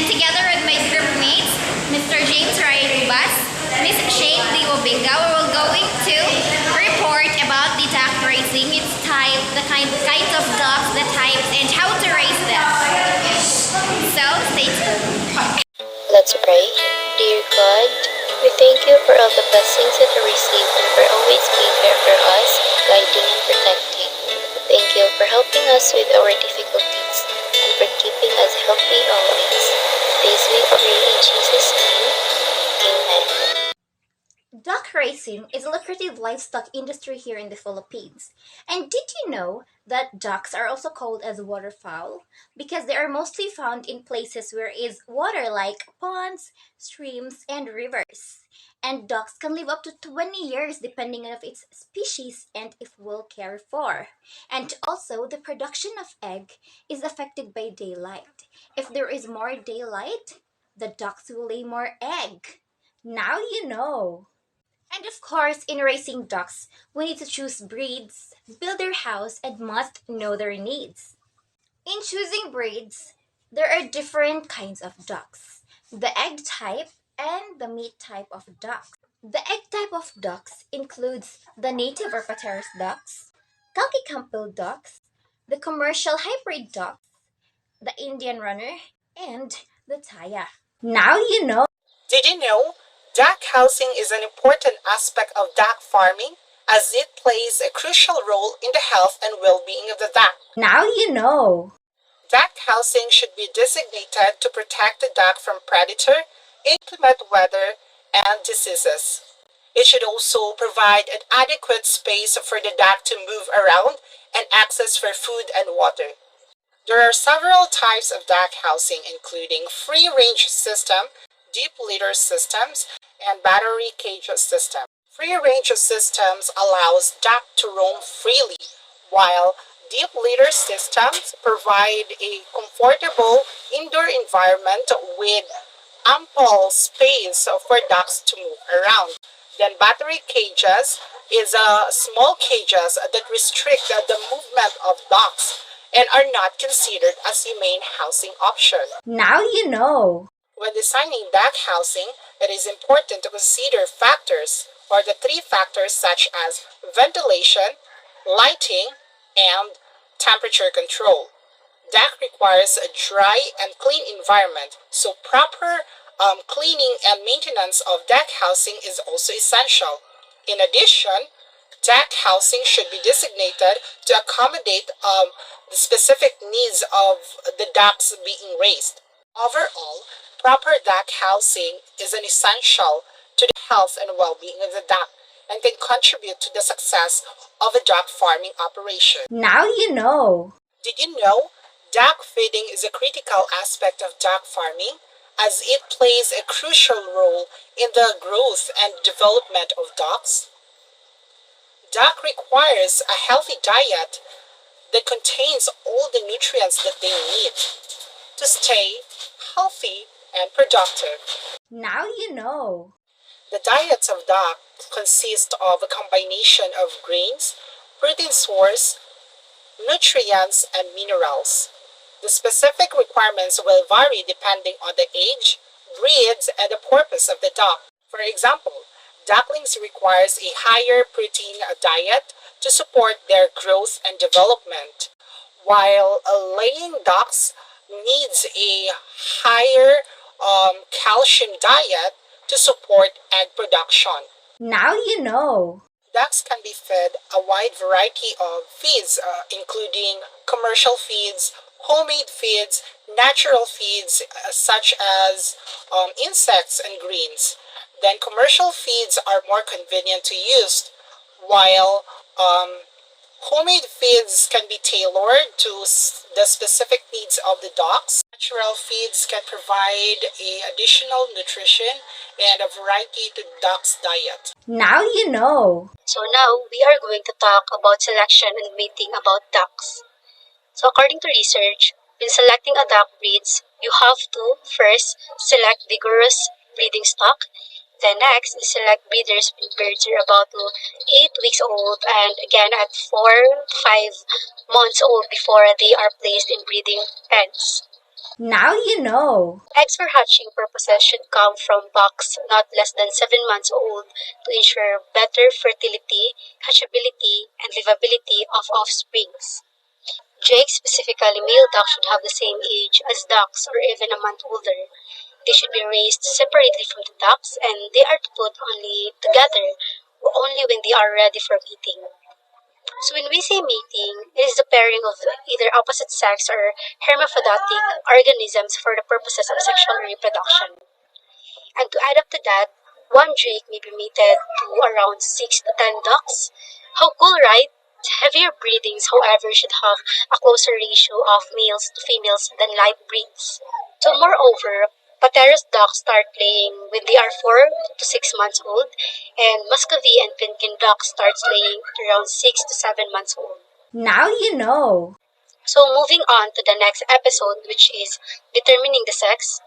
And together with my group mates, Mr. James Ryan Ubas, Miss Shane Diwobinga, we will going to report about the duck racing, its type, the kinds of ducks, the types, and how to raise them. So, stay tuned. Let's pray. Dear God, we thank you for all the blessings that we receive and for always being there for us, guiding and protecting. Thank you for helping us with our difficulties and for keeping us healthy always. This we pray in Jesus' name. Amen. Duck racing is a lucrative livestock industry here in the Philippines. And did you know that ducks are also called as waterfowl? Because they are mostly found in places where is water like ponds, streams, and rivers. And ducks can live up to 20 years depending on its species and if well cared for. And also the production of egg is affected by daylight. If there is more daylight, the ducks will lay more egg. Now you know. And of course, in raising ducks, we need to choose breeds, build their house, and must know their needs. In choosing breeds, there are different kinds of ducks, the egg type and the meat type of ducks. The egg type of ducks includes the native or Pateros ducks, Kalki Campbell ducks, the commercial hybrid ducks, the Indian runner, and the Taya. Now you know. Did you know duck housing is an important aspect of duck farming as it plays a crucial role in the health and well-being of the duck? Now you know. Duck housing should be designated to protect the duck from predator, inclement weather, and diseases. It should also provide an adequate space for the duck to move around and access for food and water. There are several types of duck housing including free-range system, deep litter systems, and battery cage system. Free-range systems allows duck to roam freely, while deep litter systems provide a comfortable indoor environment with ample space for ducks to move around. Then battery cages is small cages that restrict the movement of ducks and are not considered as humane housing option. Now you know. When designing duck housing, it is important to consider factors or the three factors such as ventilation, lighting, and temperature control. Duck requires a dry and clean environment, so proper cleaning and maintenance of duck housing is also essential. In addition, duck housing should be designated to accommodate the specific needs of the ducks being raised. Overall, proper duck housing is an essential to the health and well-being of the duck and can contribute to the success of a duck farming operation. Now you know. Did you know duck feeding is a critical aspect of duck farming as it plays a crucial role in the growth and development of ducks? Duck requires a healthy diet that contains all the nutrients that they need to stay healthy and productive. Now you know. The diets of duck consist of a combination of grains, protein source, nutrients, and minerals. The specific requirements will vary depending on the age, breeds, and the purpose of the duck. For example, ducklings requires a higher protein diet to support their growth and development, while laying ducks needs a higher calcium diet to support egg production. Now you know. Ducks can be fed a wide variety of feeds, including commercial feeds, homemade feeds, natural feeds, such as insects and greens. Then commercial feeds are more convenient to use, while homemade feeds can be tailored to the specific needs of the ducks. Natural feeds can provide additional nutrition and a variety to the duck's diet. Now you know. So now we are going to talk about selection and mating about ducks. So according to research, when selecting a duck breeds, you have to first select vigorous breeding stock. Then next is select breeders when birds are about to 8 weeks old and again at 4-5 months old before they are placed in breeding pens. Now you know. Eggs for hatching purposes should come from bucks not less than 7 months old to ensure better fertility, hatchability, and livability of offsprings. Drakes, specifically male ducks, should have the same age as ducks or even a month older. They should be raised separately from the ducks and they are to put only together only when they are ready for mating. So when we say mating, it is the pairing of either opposite sex or hermaphroditic organisms for the purposes of sexual reproduction. And to add up to that, one drake may be mated to around 6 to 10 ducks. How cool, right? Heavier breedings, however, should have a closer ratio of males to females than light breeds. So moreover, Pateras ducks start laying when they are 4 to 6 months old, and Muscovy and Pinkin ducks starts laying at around 6 to 7 months old. Now you know. So moving on to the next episode, which is determining the sex.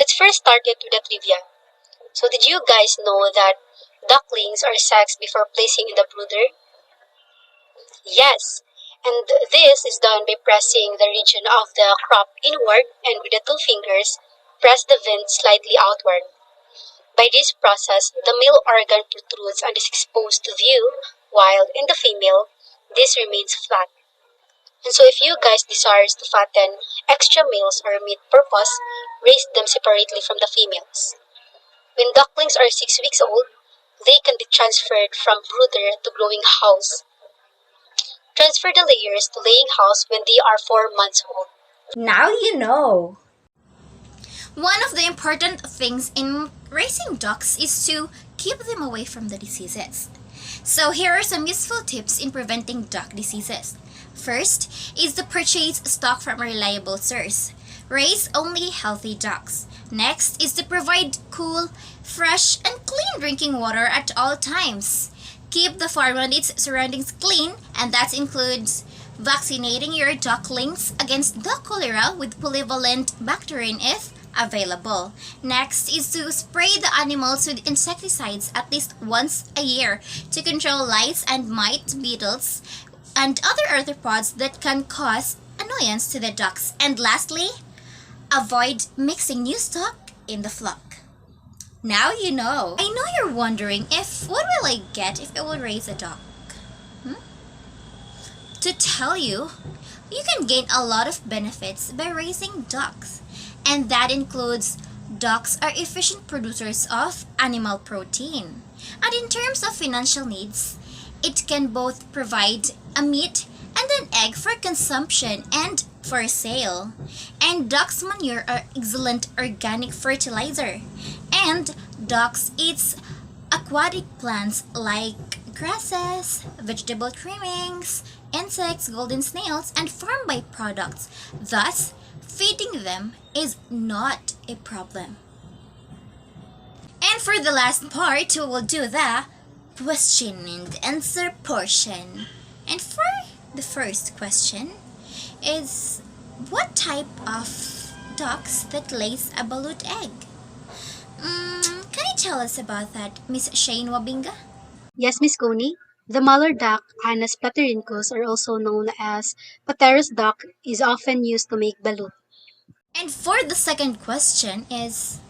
Let's first start it with the trivia. So did you guys know that ducklings are sexed before placing in the brooder? Yes. And this is done by pressing the region of the crop inward and with the two fingers, press the vent slightly outward. By this process, the male organ protrudes and is exposed to view, while in the female, this remains flat. And so if you guys desires to fatten extra males or meat purpose, raise them separately from the females. When ducklings are 6 weeks old, they can be transferred from brooder to growing house. Transfer the layers to laying house when they are 4 months old. Now you know. One of the important things in raising ducks is to keep them away from the diseases. So here are some useful tips in preventing duck diseases. First is to purchase stock from a reliable source. Raise only healthy ducks. Next is to provide cool, fresh, and clean drinking water at all times. Keep the farm and its surroundings clean, and that includes vaccinating your ducklings against duck cholera with polyvalent bacterium if available. Next is to spray the animals with insecticides at least once a year to control lice and mite beetles and other arthropods that can cause annoyance to the ducks. And lastly, avoid mixing new stock in the flock. Now you know. I know you're wondering if what will I get if I will raise a duck? To tell you, you can gain a lot of benefits by raising ducks, and that includes ducks are efficient producers of animal protein. And in terms of financial needs, it can both provide a meat and an egg for consumption and for sale. And duck's manure are excellent organic fertilizer. And ducks eats aquatic plants like grasses, vegetable trimmings, insects, golden snails, and farm byproducts. Thus, feeding them is not a problem. And for the last part, we will do the question and answer portion. And for the first question is what type of ducks that lays a balut egg? Can you tell us about that, Miss Shane Wabinga? Yes, Miss Coney. The mallard duck, Anas platyrhynchus, or also known as Pateras duck, is often used to make balut. And for the second question is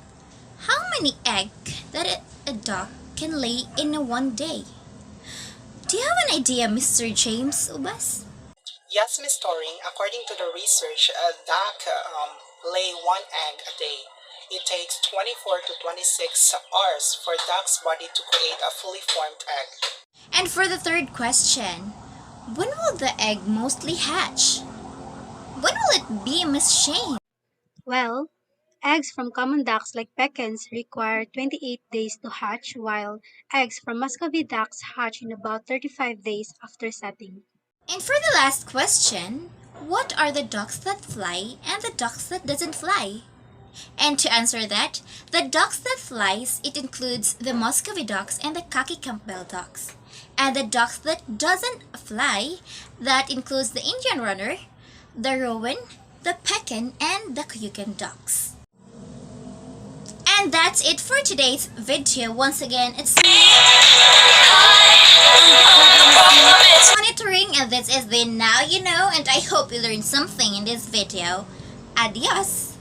how many eggs that a duck can lay in a one day? Do you have an idea, Mr. James Ubas? Yes, Miss Tori, according to the research, a duck lay one egg a day. It takes 24 to 26 hours for duck's body to create a fully formed egg. And for the third question, when will the egg mostly hatch? When will it be, Miss Shane? Well, eggs from common ducks like pecans require 28 days to hatch, while eggs from Muscovy ducks hatch in about 35 days after setting. And for the last question, what are the ducks that fly and the ducks that doesn't fly? And to answer that, the ducks that flies, it includes the Muscovy ducks and the Khaki Campbell ducks. And the ducks that doesn't fly, that includes the Indian runner, the rowan, the pecan, and the Cuyucan ducks. And that's it for today's video. Once again, it's monitoring, and this is the Now You Know, and I hope you learned something in this video. Adios!